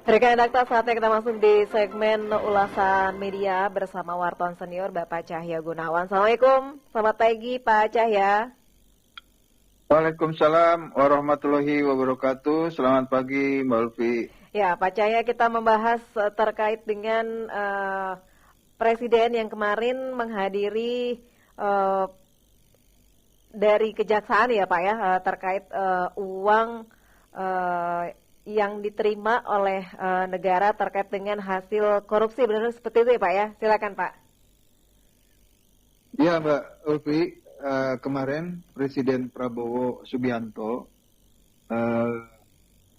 Rekan Dakta, saatnya kita masuk di segmen ulasan media bersama wartawan senior Bapak Cahya Gunawan. Assalamualaikum, selamat pagi Pak Cahya. Waalaikumsalam warahmatullahi wabarakatuh. Selamat pagi Mbak Ulfi. Ya Pak Cahya, kita membahas terkait dengan Presiden yang kemarin menghadiri dari Kejaksaan ya Pak ya, terkait uang yang diterima oleh negara terkait dengan hasil korupsi, benar seperti itu ya Pak ya? Silakan Pak. Ya Mbak Ulfi, kemarin Presiden Prabowo Subianto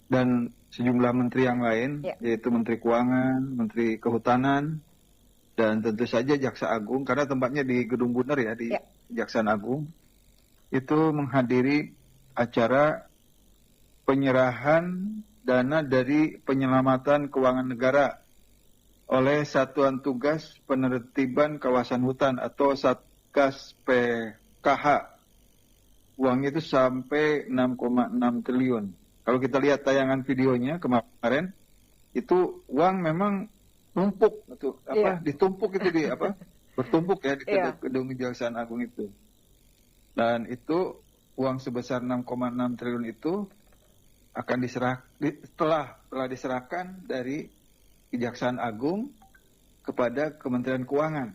dan sejumlah menteri yang lain, yaitu Menteri Keuangan, Menteri Kehutanan, dan tentu saja Jaksa Agung, karena tempatnya di Gedung Bundar ya, di Kejaksaan Agung, itu menghadiri acara penyerahan dana dari penyelamatan keuangan negara oleh Satuan Tugas Penertiban Kawasan Hutan atau Satgas PKH. Uangnya itu sampai 6,6 triliun. Kalau kita lihat tayangan videonya kemarin, itu uang memang numpuk, ditumpuk itu bertumpuk ya di gedung Kejaksaan Agung itu. Dan itu uang sebesar 6,6 triliun itu akan telah diserahkan dari Kejaksaan Agung kepada Kementerian Keuangan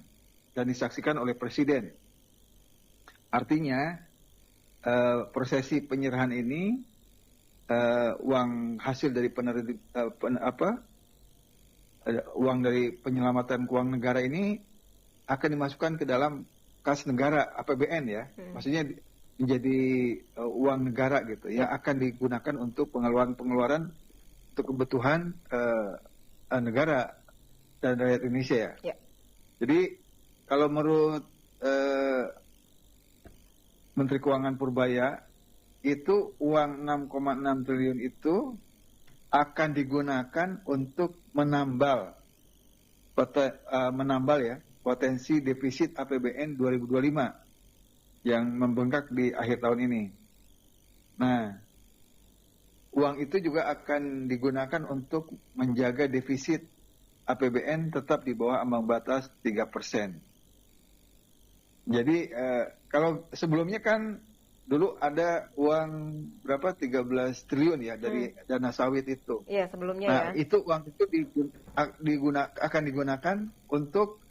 dan disaksikan oleh Presiden. Artinya prosesi penyerahan ini, uang hasil dari uang dari penyelamatan keuangan negara ini akan dimasukkan ke dalam kas negara APBN ya, maksudnya menjadi uang negara gitu, yang akan digunakan untuk pengeluaran untuk kebutuhan negara dan rakyat Indonesia ya. Jadi kalau menurut Menteri Keuangan Purbaya, itu uang 6,6 triliun itu akan digunakan untuk menambal potensi defisit APBN 2025 yang membengkak di akhir tahun ini. Nah, uang itu juga akan digunakan untuk menjaga defisit APBN tetap di bawah ambang batas 3%. Jadi kalau sebelumnya kan dulu ada uang berapa 13 triliun ya dari dana sawit itu. Iya, sebelumnya nah, itu uang itu akan digunakan untuk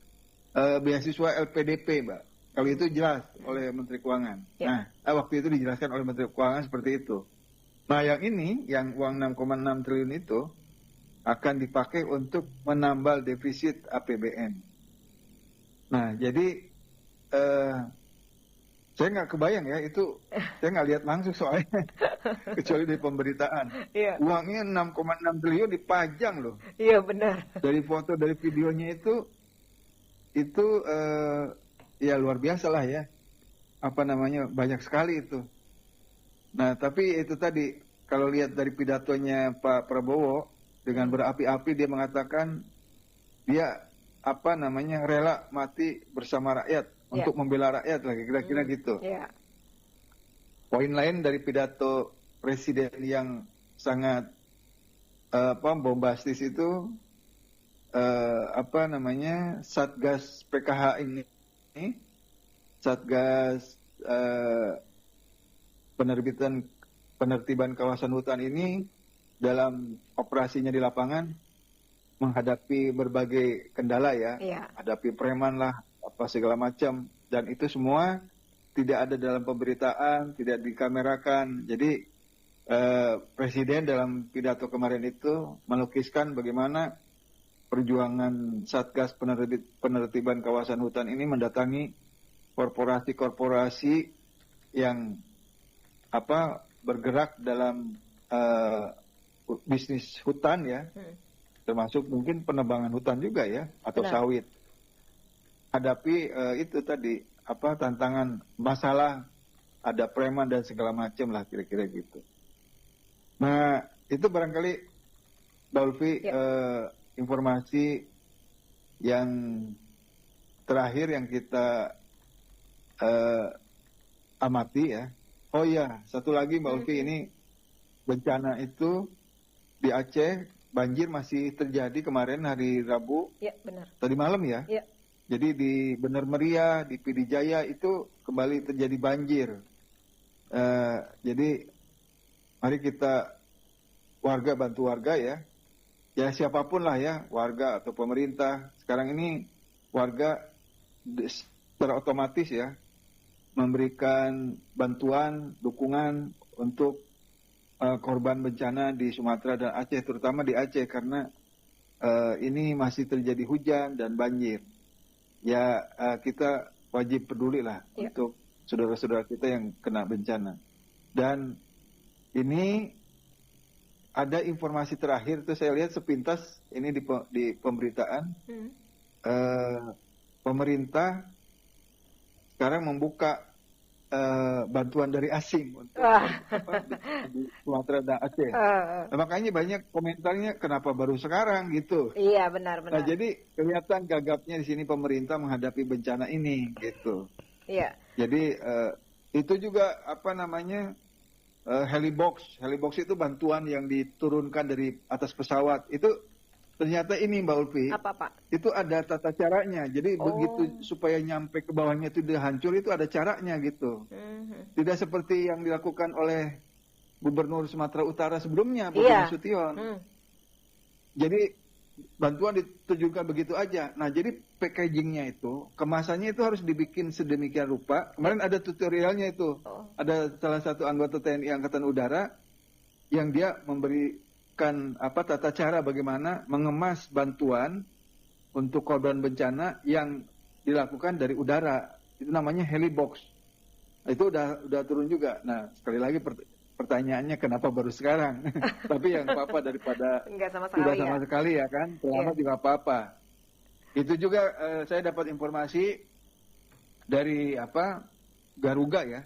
beasiswa LPDP, Mbak. Kalau itu jelas oleh Menteri Keuangan. Nah, waktu itu dijelaskan oleh Menteri Keuangan seperti itu. Nah, yang ini, yang uang 6,6 triliun itu akan dipakai untuk menambal defisit APBN. Nah, jadi saya nggak kebayang ya, itu saya nggak lihat langsung soalnya, kecuali dari pemberitaan. Uangnya 6,6 triliun dipajang loh. Iya, benar. Dari foto, dari videonya itu ya luar biasa lah ya, banyak sekali itu. Nah, tapi itu tadi, kalau lihat dari pidatonya Pak Prabowo, dengan berapi-api dia mengatakan dia rela mati bersama rakyat untuk membela rakyat lagi, kira-kira gitu. Poin lain dari pidato Presiden yang sangat bombastis itu Satgas PKH ini, Satgas penertiban kawasan hutan ini dalam operasinya di lapangan menghadapi berbagai kendala ya, hadapi preman lah, apa segala macam, dan itu semua tidak ada dalam pemberitaan, tidak dikamerakan. Jadi Presiden dalam pidato kemarin itu melukiskan bagaimana perjuangan Satgas penertiban kawasan hutan ini mendatangi korporasi-korporasi yang bergerak dalam bisnis hutan ya, termasuk mungkin penebangan hutan juga ya, atau sawit. Hadapi itu tadi tantangan, masalah, ada preman dan segala macam lah, kira-kira gitu. Nah, itu barangkali Mbak Ulfi informasi yang terakhir yang kita amati ya. Oh iya, satu lagi Mbak Ulfi, ini bencana itu di Aceh banjir masih terjadi kemarin hari Rabu. Ya, benar. Tadi malam ya. Ya. Jadi di Bener Meriah, di Pidijaya itu kembali terjadi banjir. Jadi mari kita bantu warga ya. Ya siapapun lah ya, warga atau pemerintah. Sekarang ini warga secara otomatis ya memberikan bantuan, dukungan untuk korban bencana di Sumatera dan Aceh, terutama di Aceh karena ini masih terjadi hujan dan banjir. Ya kita wajib peduli lah untuk saudara-saudara kita yang kena bencana. Dan ini ada informasi terakhir tuh saya lihat sepintas ini di pemberitaan. Pemerintah sekarang membuka bantuan dari asing untuk di Sumatera dan Aceh. Makanya banyak komentarnya kenapa baru sekarang gitu. Iya benar. Nah jadi kelihatan gagapnya di sini pemerintah menghadapi bencana ini gitu. Iya. Jadi itu juga helibox itu bantuan yang diturunkan dari atas pesawat itu. Ternyata ini Mbak Ulfi, itu ada tata caranya. Jadi begitu supaya nyampe ke bawahnya itu dia hancur, itu ada caranya gitu. Tidak seperti yang dilakukan oleh Gubernur Sumatera Utara sebelumnya, Bobi Nasution. Jadi bantuan ditujukan begitu aja. Nah jadi packagingnya itu, kemasannya itu harus dibikin sedemikian rupa. Kemarin ada tutorialnya itu. Ada salah satu anggota TNI Angkatan Udara yang dia memberikan tata cara bagaimana mengemas bantuan untuk korban bencana yang dilakukan dari udara. Itu namanya helibox. Itu udah turun juga. Nah, sekali lagi pertanyaannya kenapa baru sekarang? Tapi yang apa-apa daripada tidak sama sekali ya kan? Terlambat juga apa-apa. Itu juga saya dapat informasi dari Garuga ya,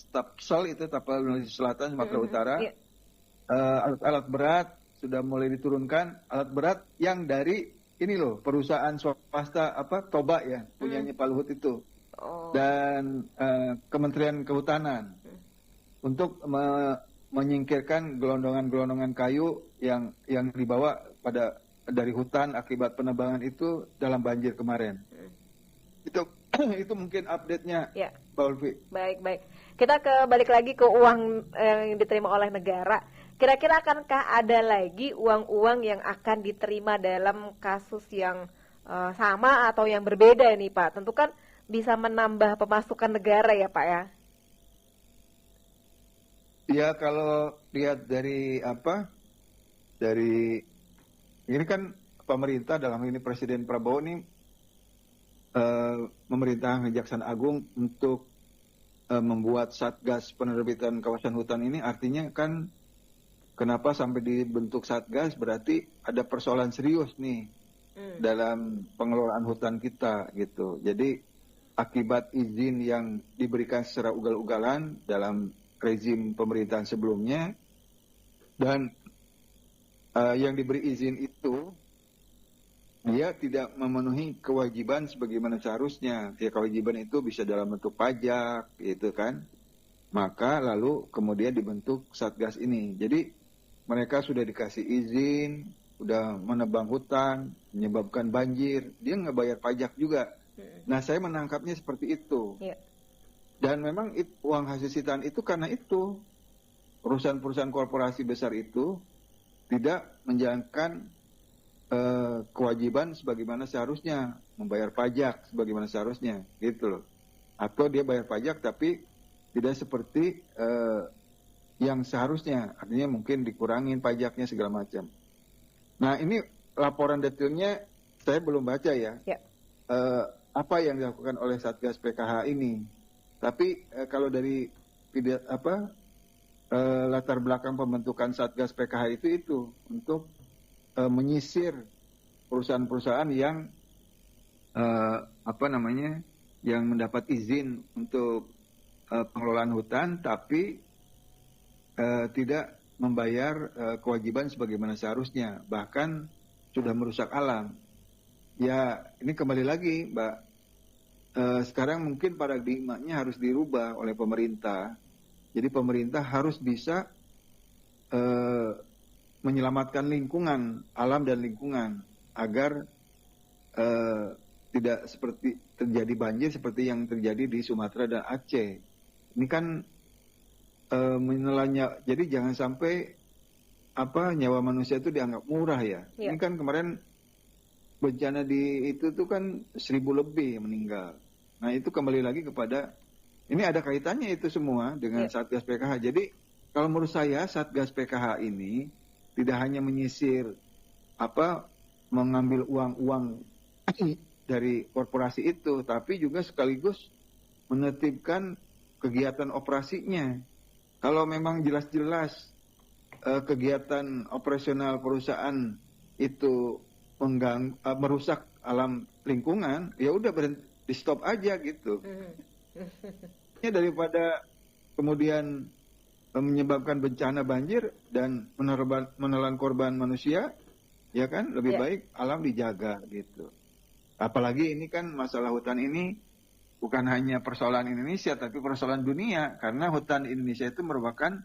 Tapsel itu Tapal Selatan Sumatera Utara. Alat berat sudah mulai diturunkan, alat berat yang dari ini loh perusahaan swasta Toba ya punyanya Pak Luhut itu dan Kementerian Kehutanan untuk menyingkirkan gelondongan-gelondongan kayu yang dibawa dari hutan akibat penebangan itu dalam banjir kemarin. Itu mungkin update-nya, Mbak Ulfi. Baik. Kita balik lagi ke uang yang diterima oleh negara. Kira-kira akankah ada lagi uang-uang yang akan diterima dalam kasus yang sama atau yang berbeda nih Pak? Tentu kan bisa menambah pemasukan negara ya Pak ya? Ya kalau lihat dari ini kan pemerintah dalam ini Presiden Prabowo ini memerintahkan Kejaksaan Agung untuk membuat Satgas penerbitan kawasan hutan ini, artinya kan kenapa sampai dibentuk Satgas berarti ada persoalan serius nih dalam pengelolaan hutan kita gitu. Jadi akibat izin yang diberikan secara ugal-ugalan dalam rezim pemerintahan sebelumnya dan yang diberi izin itu dia tidak memenuhi kewajiban sebagaimana seharusnya. Ya kewajiban itu bisa dalam bentuk pajak gitu kan. Maka lalu kemudian dibentuk Satgas ini. Jadi mereka sudah dikasih izin, sudah menebang hutan, menyebabkan banjir, dia nggak bayar pajak juga. Nah saya menangkapnya seperti itu. Dan memang uang hasil sitaan itu karena itu perusahaan-perusahaan korporasi besar itu tidak menjalankan kewajiban sebagaimana seharusnya, membayar pajak sebagaimana seharusnya, gitu loh. Atau dia bayar pajak tapi tidak seperti yang seharusnya, artinya mungkin dikurangin pajaknya segala macam. Nah ini laporan detailnya saya belum baca ya. Apa yang dilakukan oleh Satgas PKH ini. Tapi kalau dari latar belakang pembentukan Satgas PKH itu untuk menyisir perusahaan-perusahaan yang yang mendapat izin untuk pengelolaan hutan tapi tidak membayar kewajiban sebagaimana seharusnya, bahkan sudah merusak alam. Ya ini kembali lagi Mbak, sekarang mungkin paradigmanya harus dirubah oleh pemerintah. Jadi pemerintah harus bisa menyelamatkan lingkungan, alam dan lingkungan agar tidak seperti terjadi banjir seperti yang terjadi di Sumatera dan Aceh. Ini kan menelannya, jadi jangan sampai nyawa manusia itu dianggap murah ya. Ini kan kemarin bencana di itu tuh kan 1.000 lebih yang meninggal. Nah itu kembali lagi kepada, ini ada kaitannya itu semua dengan Satgas PKH. Jadi kalau menurut saya Satgas PKH ini tidak hanya menyisir mengambil uang-uang dari korporasi itu, tapi juga sekaligus menertibkan kegiatan operasinya. Kalau memang jelas-jelas kegiatan operasional perusahaan itu merusak alam lingkungan, ya udah berhenti, di stop aja gitu. Ya, daripada kemudian menyebabkan bencana banjir dan menelan korban manusia, ya kan lebih baik alam dijaga gitu. Apalagi ini kan masalah hutan ini bukan hanya persoalan Indonesia tapi persoalan dunia, karena hutan Indonesia itu merupakan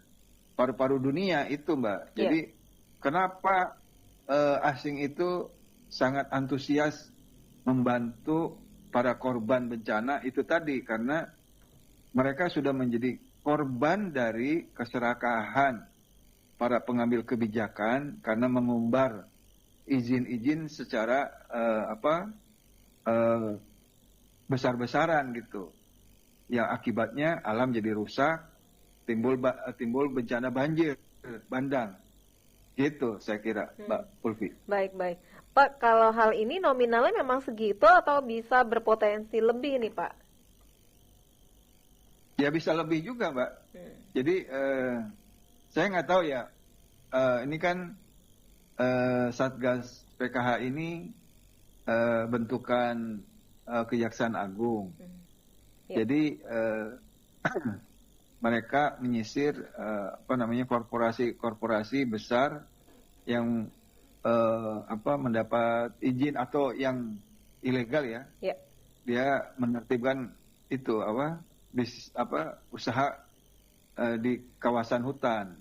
paru-paru dunia itu, Mbak. Jadi kenapa asing itu sangat antusias membantu para korban bencana itu tadi, karena mereka sudah menjadi korban dari keserakahan para pengambil kebijakan karena mengumbar izin-izin secara besar-besaran gitu, yang akibatnya alam jadi rusak, timbul bencana banjir bandang gitu, saya kira Mbak Pulvi. Baik Pak, kalau hal ini nominalnya memang segitu atau bisa berpotensi lebih nih Pak? Ya bisa lebih juga Mbak. Jadi saya nggak tahu ya, ini kan Satgas PKH ini bentukan Kejaksaan Agung. Jadi mereka menyisir korporasi bisar yang mendapat izin atau yang ilegal ya. Dia menertibkan itu usaha di kawasan hutan.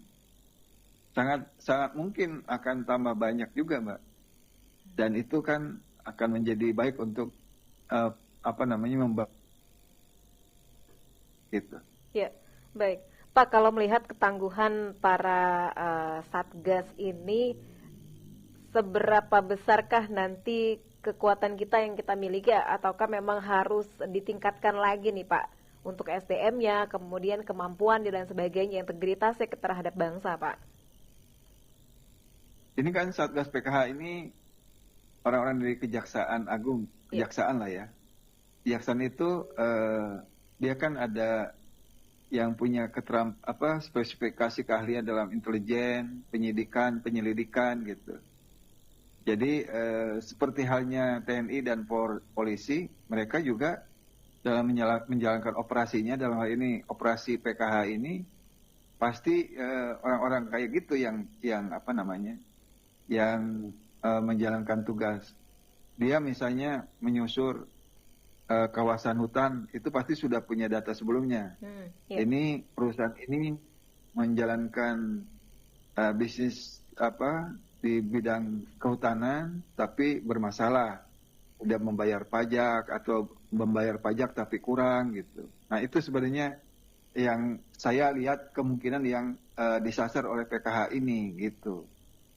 Sangat mungkin akan tambah banyak juga, Mbak. Dan itu kan akan menjadi baik untuk gitu. Ya, baik. Pak, kalau melihat ketangguhan para Satgas ini, seberapa besarkah nanti kekuatan kita yang kita miliki, ataukah memang harus ditingkatkan lagi nih Pak untuk SDM-nya, kemudian kemampuan dan sebagainya, integritasnya terhadap bangsa, Pak? Ini kan Satgas PKH ini orang-orang dari Kejaksaan Agung, kejaksaan lah ya. Kejaksaan itu dia kan ada yang punya spesifikasi keahlian dalam intelijen, penyidikan, penyelidikan gitu. Jadi seperti halnya TNI dan polisi, mereka juga dalam menjalankan operasinya, dalam hal ini operasi PKH ini, pasti orang-orang kayak gitu yang menjalankan tugas. Dia misalnya menyusur kawasan hutan, itu pasti sudah punya data sebelumnya. Ini perusahaan ini menjalankan bisnis di bidang kehutanan tapi bermasalah, udah membayar pajak atau membayar pajak tapi kurang gitu. Nah itu sebenarnya yang saya lihat kemungkinan yang disasar oleh PKH ini gitu.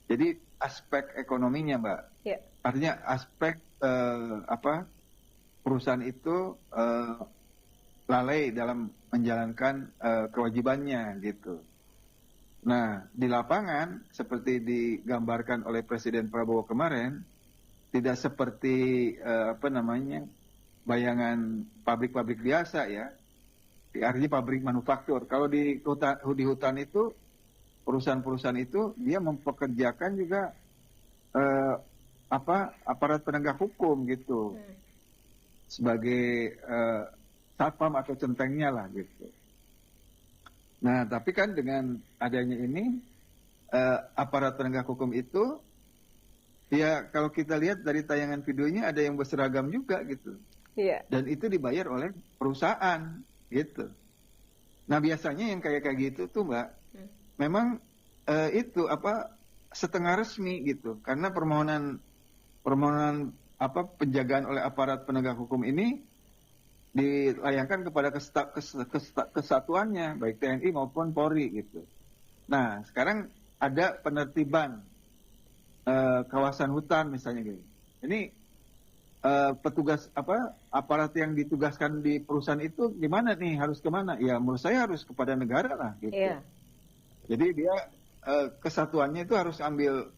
Jadi aspek ekonominya Mbak, artinya aspek perusahaan itu lalai dalam menjalankan kewajibannya gitu. Nah, di lapangan seperti digambarkan oleh Presiden Prabowo kemarin, tidak seperti bayangan pabrik-pabrik biasa ya. Artinya pabrik manufaktur. Kalau di hutan itu, perusahaan-perusahaan itu dia mempekerjakan juga aparat penegak hukum gitu. Sebagai satpam atau centengnya lah gitu. Nah, tapi kan dengan adanya ini, aparat penegak hukum itu, ya kalau kita lihat dari tayangan videonya ada yang berseragam juga gitu. Dan itu dibayar oleh perusahaan gitu. Nah, biasanya yang kayak gitu tuh Mbak, memang setengah resmi gitu, karena permohonan penjagaan oleh aparat penegak hukum ini dilayangkan kepada kesatuannya, baik TNI maupun Polri gitu. Nah, sekarang ada penertiban kawasan hutan misalnya gitu. Ini petugas aparat yang ditugaskan di perusahaan itu gimana nih, harus kemana? Ya menurut saya harus kepada negara lah gitu. Yeah. Jadi dia kesatuannya itu harus ambil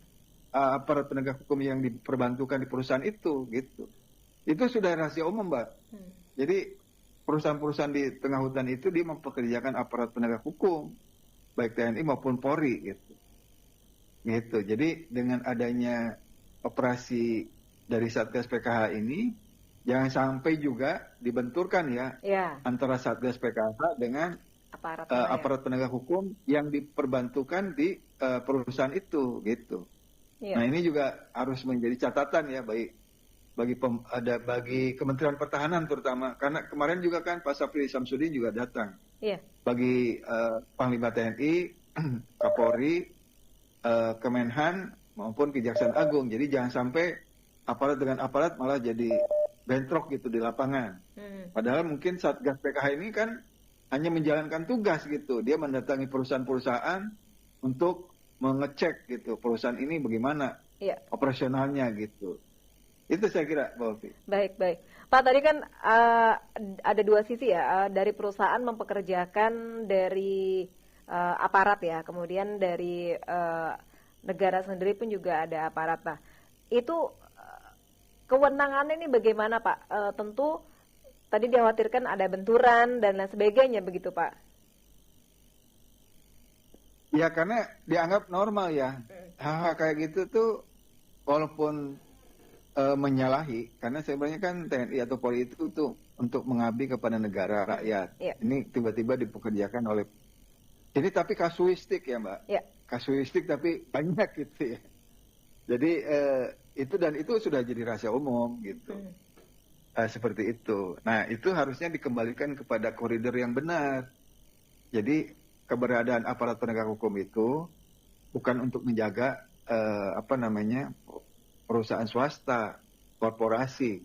aparat penegak hukum yang diperbantukan di perusahaan itu gitu. Itu sudah rahasia umum, Mbak. Jadi perusahaan-perusahaan di tengah hutan itu dia mempekerjakan aparat penegak hukum, baik TNI maupun Polri gitu. Gitu. Jadi dengan adanya operasi dari Satgas PKH ini, jangan sampai juga dibenturkan antara Satgas PKH dengan aparat penegak hukum yang diperbantukan di perusahaan itu gitu. Yeah. Nah, ini juga harus menjadi catatan ya bagi Kementerian Pertahanan terutama, karena kemarin juga kan Pak Syafri Samsudin juga datang. Yeah. Bagi Panglima TNI, Kapolri, Kemenhan maupun Kejaksaan Agung. Jadi jangan sampai aparat dengan aparat malah jadi bentrok gitu di lapangan. Padahal mungkin Satgas PKH ini kan hanya menjalankan tugas gitu. Dia mendatangi perusahaan-perusahaan untuk mengecek gitu perusahaan ini bagaimana operasionalnya gitu. Itu saya kira, Mbak Ovi. Baik. Pak, tadi kan ada dua sisi ya, dari perusahaan mempekerjakan dari aparat ya, kemudian dari negara sendiri pun juga ada aparat. Nah, itu kewenangannya ini bagaimana, Pak? Tentu tadi dikhawatirkan ada benturan dan lain sebagainya, begitu, Pak? Ya, karena dianggap normal ya. Hal-hal kayak gitu tuh walaupun menyalahi, karena sebenarnya kan TNI atau Polri itu tuh untuk mengabdi kepada negara, rakyat. Yeah. Ini tiba-tiba dipekerjakan oleh... Ini tapi kasuistik ya, Mbak. Yeah. Kasuistik tapi banyak gitu ya. Jadi itu sudah jadi rahasia umum gitu. Seperti itu. Nah, itu harusnya dikembalikan kepada koridor yang benar. Jadi keberadaan aparat penegak hukum itu bukan untuk menjaga perusahaan swasta, korporasi.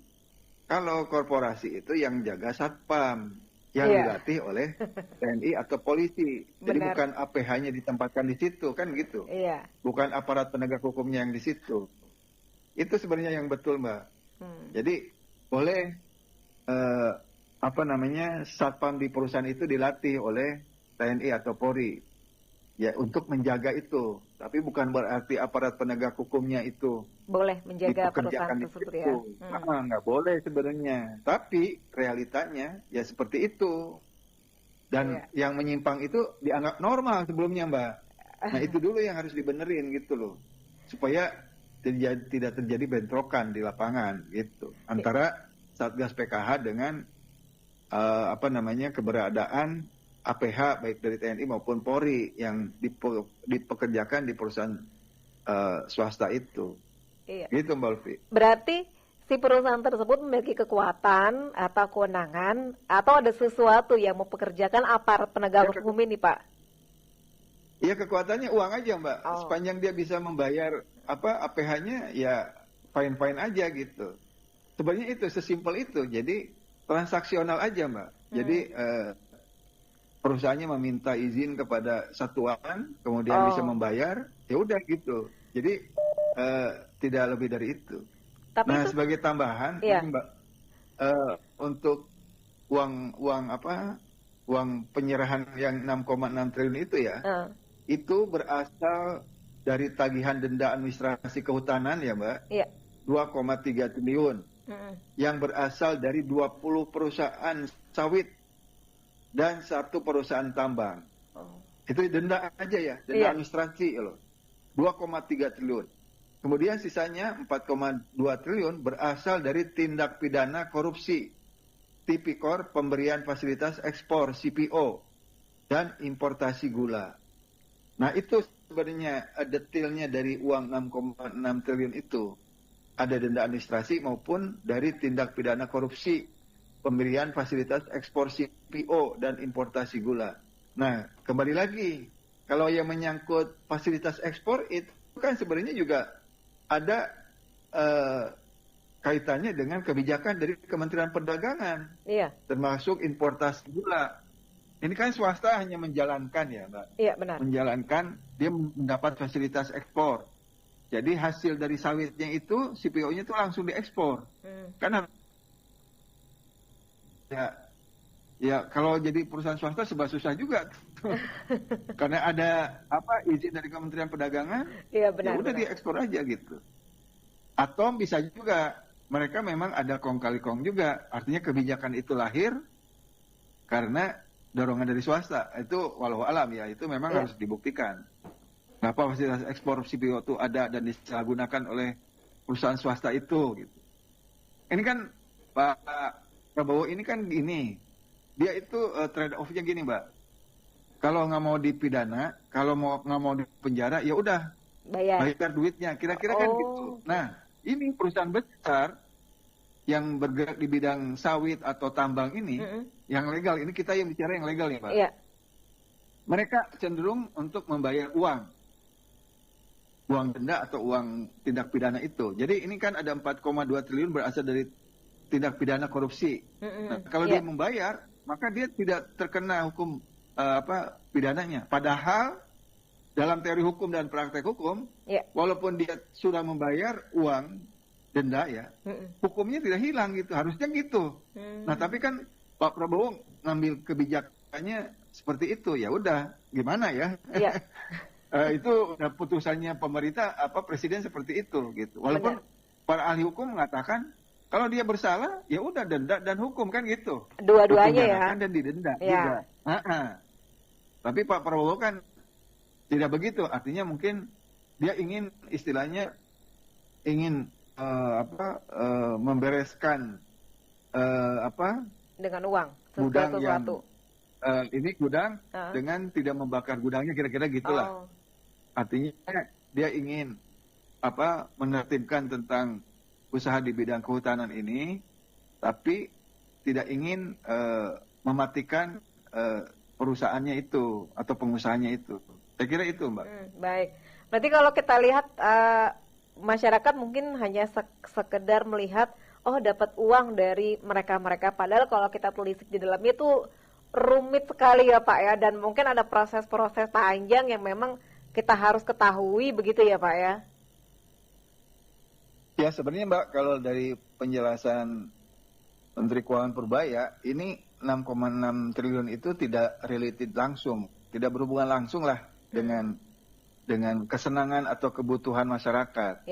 Kalau korporasi itu yang jaga satpam, yang dilatih oleh TNI atau polisi. Jadi bukan APH-nya ditempatkan di situ, kan gitu. Iya. Bukan aparat penegak hukumnya yang di situ. Itu sebenarnya yang betul, Mbak. Jadi boleh satpam di perusahaan itu dilatih oleh TNI atau Polri. Ya, untuk menjaga itu. Tapi bukan berarti aparat penegak hukumnya itu boleh menjaga perusahaan tersebut ya. Nggak boleh sebenarnya. Tapi realitanya ya seperti itu. Dan yang menyimpang itu dianggap normal sebelumnya, Mbak. Nah, itu dulu yang harus dibenerin gitu loh. Supaya tidak terjadi bentrokan di lapangan gitu. Antara Satgas PKH dengan keberadaan APH baik dari TNI maupun Polri yang dipekerjakan di perusahaan swasta itu. Iya. Gitu, Mbak Ulfi. Berarti si perusahaan tersebut memiliki kekuatan atau kewenangan atau ada sesuatu yang mempekerjakan aparat penegak hukum ini, Pak? Iya, kekuatannya uang aja, Mbak. Sepanjang dia bisa membayar APH-nya ya fine-fine aja gitu. Sebenarnya itu sesimpel itu. Jadi transaksional aja, Mbak. Jadi perusahaannya meminta izin kepada satuan, kemudian bisa membayar, ya udah gitu. Jadi tidak lebih dari itu. Tapi sebagai tambahan, Mbak, untuk uang penyerahan yang 6,6 triliun itu ya, itu berasal dari tagihan denda administrasi kehutanan ya, Mbak, 2,3 triliun, yang berasal dari 20 perusahaan sawit dan 1 perusahaan tambang. Itu denda aja ya, denda administrasi loh. 2,3 triliun. Kemudian sisanya 4,2 triliun berasal dari tindak pidana korupsi, tipikor pemberian fasilitas ekspor CPO dan importasi gula. Nah, itu sebenarnya detailnya dari uang 6,6 triliun itu. Ada denda administrasi maupun dari tindak pidana korupsi, pemberian fasilitas ekspor CPO dan importasi gula. Nah, kembali lagi, kalau yang menyangkut fasilitas ekspor itu kan sebenarnya juga ada kaitannya dengan kebijakan dari Kementerian Perdagangan, termasuk importasi gula. Ini kan swasta hanya menjalankan ya, Mbak. Iya, benar. Menjalankan, dia mendapat fasilitas ekspor. Jadi hasil dari sawitnya itu, CPO-nya itu langsung diekspor. Karena ya kalau jadi perusahaan swasta serba susah juga. Karena ada izin dari Kementerian Perdagangan, ya udah diekspor aja gitu. Atau bisa juga mereka memang ada kong kali kong juga. Artinya kebijakan itu lahir karena dorongan dari swasta. Itu walau alam ya, itu memang harus dibuktikan. Kenapa fasilitas ekspor CPO itu ada dan disalahgunakan oleh perusahaan swasta itu gitu. Ini kan Pak Prabowo ini kan gini, dia itu trade off-nya gini, Mbak. Kalau nggak mau dipidana, kalau nggak mau di penjara, ya udah bayar duitnya. Kira-kira kan gitu. Nah, ini perusahaan besar yang bergerak di bidang sawit atau tambang ini, yang legal. Ini kita yang bicara yang legal ya, Pak. Iya. Mereka cenderung untuk membayar uang denda atau uang tindak pidana itu. Jadi ini kan ada 4,2 triliun berasal dari tindak pidana korupsi. Nah, kalau dia membayar, maka dia tidak terkena hukum pidananya. Padahal dalam teori hukum dan praktek hukum, walaupun dia sudah membayar uang denda ya, hukumnya tidak hilang gitu. Harusnya gitu. Nah, tapi kan Pak Prabowo ngambil kebijakannya seperti itu. Ya udah, gimana ya? Itu putusannya pemerintah, presiden seperti itu gitu. Walaupun para ahli hukum mengatakan kalau dia bersalah ya udah denda dan hukum kan gitu. Dua-duanya ya. Dan didenda juga. Tapi Pak Prabowo kan tidak begitu. Artinya mungkin dia ingin istilahnya membereskan dengan uang gudang yang ini gudang dengan tidak membakar gudangnya, kira-kira gitulah. Artinya dia ingin menertibkan tentang usaha di bidang kehutanan ini, tapi tidak ingin mematikan perusahaannya itu atau pengusahanya itu. Saya kira itu, Mbak. Baik. Berarti kalau kita lihat masyarakat mungkin hanya sekedar melihat dapat uang dari mereka-mereka, padahal kalau kita telisik di dalamnya itu rumit sekali ya Pak ya, dan mungkin ada proses-proses panjang yang memang kita harus ketahui begitu ya Pak ya. Ya sebenarnya Mbak, kalau dari penjelasan Menteri Keuangan Purbaya, ini 6,6 triliun itu tidak related langsung, tidak berhubungan langsung lah dengan kesenangan atau kebutuhan masyarakat.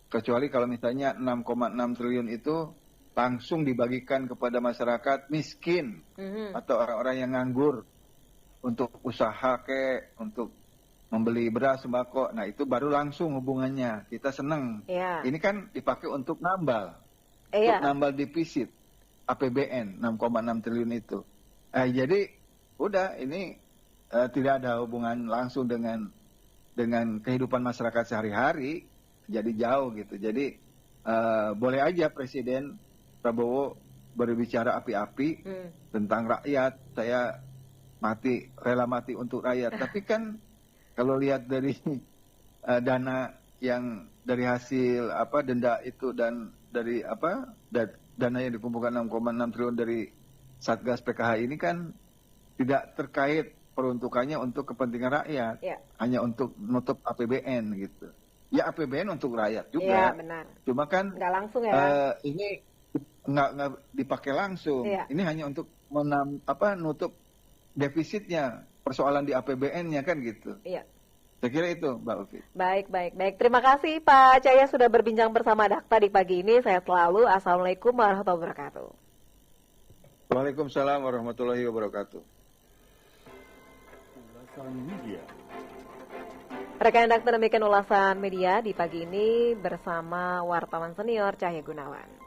Kecuali kalau misalnya 6,6 triliun itu langsung dibagikan kepada masyarakat miskin atau orang-orang yang nganggur untuk usaha untuk membeli beras, sembako. Nah itu baru langsung hubungannya, kita seneng. Ini kan dipakai untuk nambal, untuk nambal defisit APBN 6,6 triliun itu. Jadi udah ini tidak ada hubungan langsung dengan kehidupan masyarakat sehari-hari, jadi jauh gitu. Jadi boleh aja Presiden Prabowo berbicara api-api tentang rakyat, saya rela mati untuk rakyat. Tapi kan kalau lihat dari dana yang dari hasil denda itu dan dari dana yang dikumpulkan 6,6 triliun dari Satgas PKH ini kan tidak terkait peruntukannya untuk kepentingan rakyat, hanya untuk nutup APBN gitu. Ya APBN untuk rakyat juga. Benar. Cuma kan nggak langsung ya. Ini nggak dipakai langsung. Ini hanya untuk nutup defisitnya, persoalan di APBN-nya kan gitu. Saya kira itu, Mbak Ufi. Baik. Terima kasih Pak Cahya sudah berbincang bersama Dakta di pagi ini. Sehat selalu. Assalamualaikum warahmatullahi wabarakatuh. Waalaikumsalam warahmatullahi wabarakatuh. Rekan Dakta, demikian ulasan media di pagi ini bersama wartawan senior Cahya Gunawan.